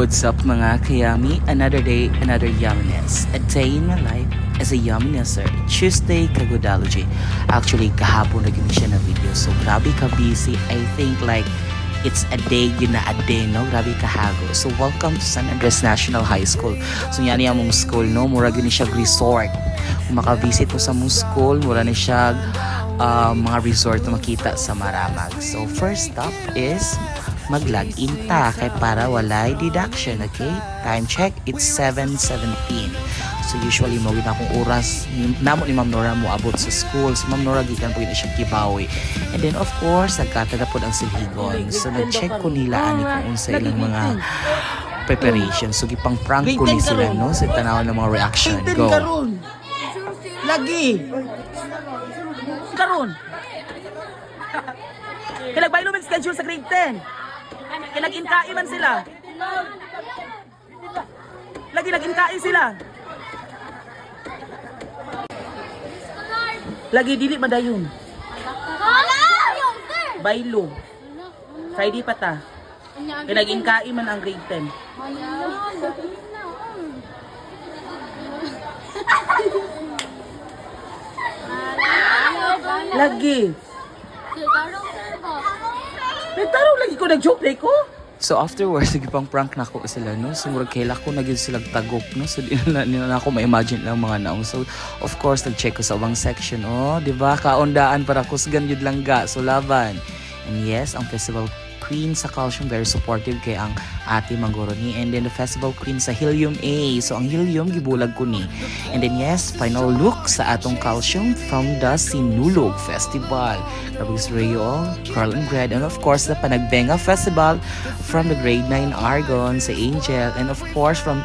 What's up mga kayami? Another day, another yumminess. A day in my life as a yumminesser. Tuesday Kagodology. Actually, kahapon naging siya na video. So, grabe ka busy. I think like it's a day yun na a day, no? Grabe kahago. So, welcome to San Andres National High School. So, yan niya mong school, no? Mura yun siya resort. Kung makavisit mo sa mong school, mura na siya mga resort na makita sa Maramag. So, first stop is mag-login ta kay para walay deduction, okay? Time check, it's 7:17. So usually mo gid akong oras namo ni Ma'am Nora mo abot sa school. Si Ma'am Nora gikan po siya kibawi. And then of course, nagkataga po ang silhigon. So nag-check ko nila ani kung unsa ilang mga preparation. So gipang prank ko ni sila, no? Sa tanaw ng mga reaction. Go. Lagi. Karon. Kailag man schedule sa grade 10. Nag-inkai man sila. Lagi nag-inkai sila. Lagi dili madayon. Baylo. Friday pa ta. Nag-inkai man ang grade 10. Lagi. Nagtarong lagi ko, nag-joke ko. So afterwards, nagipang prank na ako sila, no? So murag kaila ko naging silang tagok, no? So di na ako ma-imagine lang mga naong. So of course, nag-check ko sa ubang section, oh, di ba? Kaondaan para kusgan yun lang ga. So laban. And yes, ang festival queen sa Calcium, very supportive kay ang ate Manggoro ni. And then the festival queen sa Helium A. So ang Helium, gibulag ko ni. And then yes, final look sa atong Calcium from the Sinulog Festival. Grabe Rayo, Carl and Grad. And of course, the Panagbenga Festival from the grade 9 Argon sa Angel. And of course, from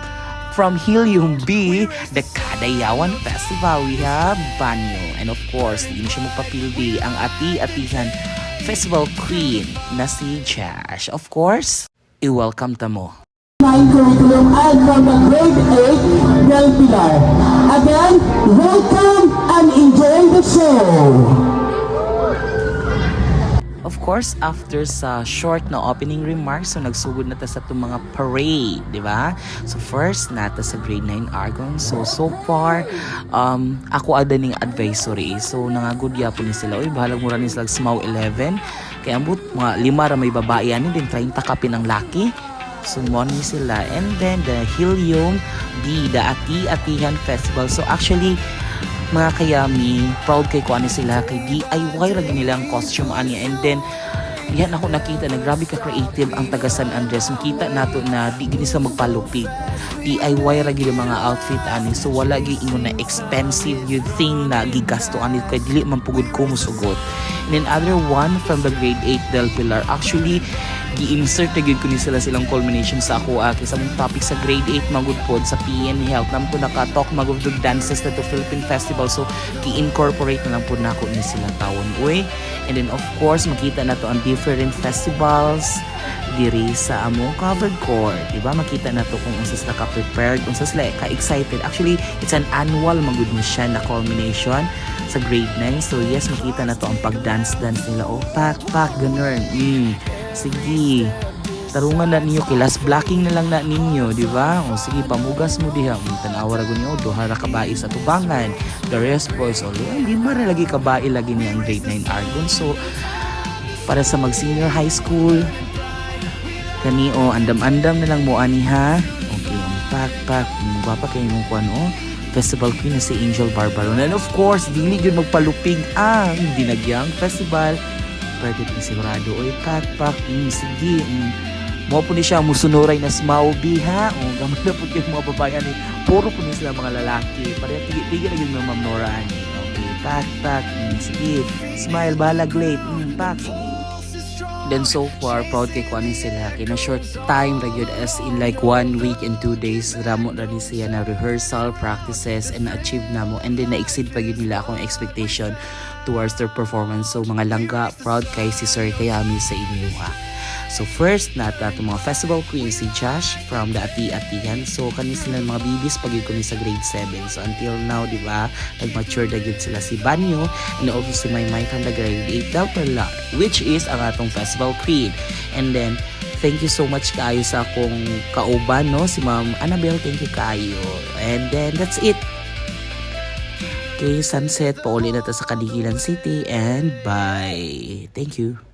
Helium B, the Kadayawan Festival, we have Banyo. And of course, di na siya magpapildi ang ati-atihan Festival Queen na si Josh. Of course, i-welcome ta mo. Curriculum and from the grade 8, Del Pilar. Again, welcome and enjoy the show. Of course, after sa short na opening remarks, so nagsugod na ta sa itong mga parade, di ba? So first, nata sa grade 9 Argon. So far, ako adaning advisory. So nangagudya po ni sila. Uy, bahalag mura ni sila SMAW 11. Kaya ambot, mga 5 ra may babae. Ano din, 30 kapin ang laki. So mo ni sila. And then, the Helium D, the Ati-Atihan Festival. So actually, mga kayami, proud kay ko ani sila kay DIY ra nila ang costume ani. And then yan ako nakita na grabe ka creative ang taga San Andres. Makita nato na di gini sa magpalupig. DIY ra gid mga outfit ani. So wala gyud ingon na expensive you thing na gigasto ani kay dili man pugod ko musugot. And then other one from the grade 8 Del Pilar, actually gi-insert na gyud ko ni silang culmination sa ako sa mong topic sa grade 8 magud pod sa PN Health nam ko naka-talk magud dances na to Philippine Festival. So gi-incorporate na lang pod nako ni sila tawon uy. And then of course makita na to ang different festivals diri sa among covered court, di ba? Makita na to kung unsas naka-prepared, unsas ka-excited. Actually, it's an annual magud mo siya na culmination sa grade 9. So yes, makita na to ang pag-dance nila. Oh, pak, ganun. Sige. Tarungan na ninyo, kilas blocking na lang na ninyo, di ba? O sige, pamugas mo diha. Tanawa ra gunyo, duha ra kabae sa tubangan. The rest boys, hindi mara lagi kabae lagi niya ang grade 9 Argon. So, para sa mag-senior high school, kani andam-andam na lang mo ani ha. Okay, pak, guwapa kayo mong kuan Festival Queen na si Angel Barbaro. And of course, dili yun magpalupig ang Dinagyang Festival. Pwede ni sigurado, oy pak, sige. Mo po ni siya musunuray na SMAW B ha. Gamit na po yung mga babayan ni. Puro po ni sila mga lalaki. Pareha tigil na yung mga Ma'am Nora ani. Okay, pak, sige. Smile, balag late. Pak, sige. Then so far, proud kay kuanin sila. In a short time, ragyod as in like 1 week and 2 days, ramo na rin siya na rehearsal, practices, and na-achieve na mo. And then na-exceed pa yun nila akong expectation towards their performance. So mga langga, proud kay si Sir Kayami sa inyo ha. So first nata itong mga festival queen si Josh from the Ati-Atihan. So kani sila mga bibis pagid ko ni sa grade 7. So until now, di ba, nag-mature na gid sila si Banyo and also si Maymay from the grade 8 Del Pilar, which is ang atong festival queen. And then thank you so much kaayo sa akong kauban, no? Si Ma'am Annabelle, thank you kaayo. And then, that's it. Okay, sunset. Pauli na ta sa Kadikilan City. And bye. Thank you.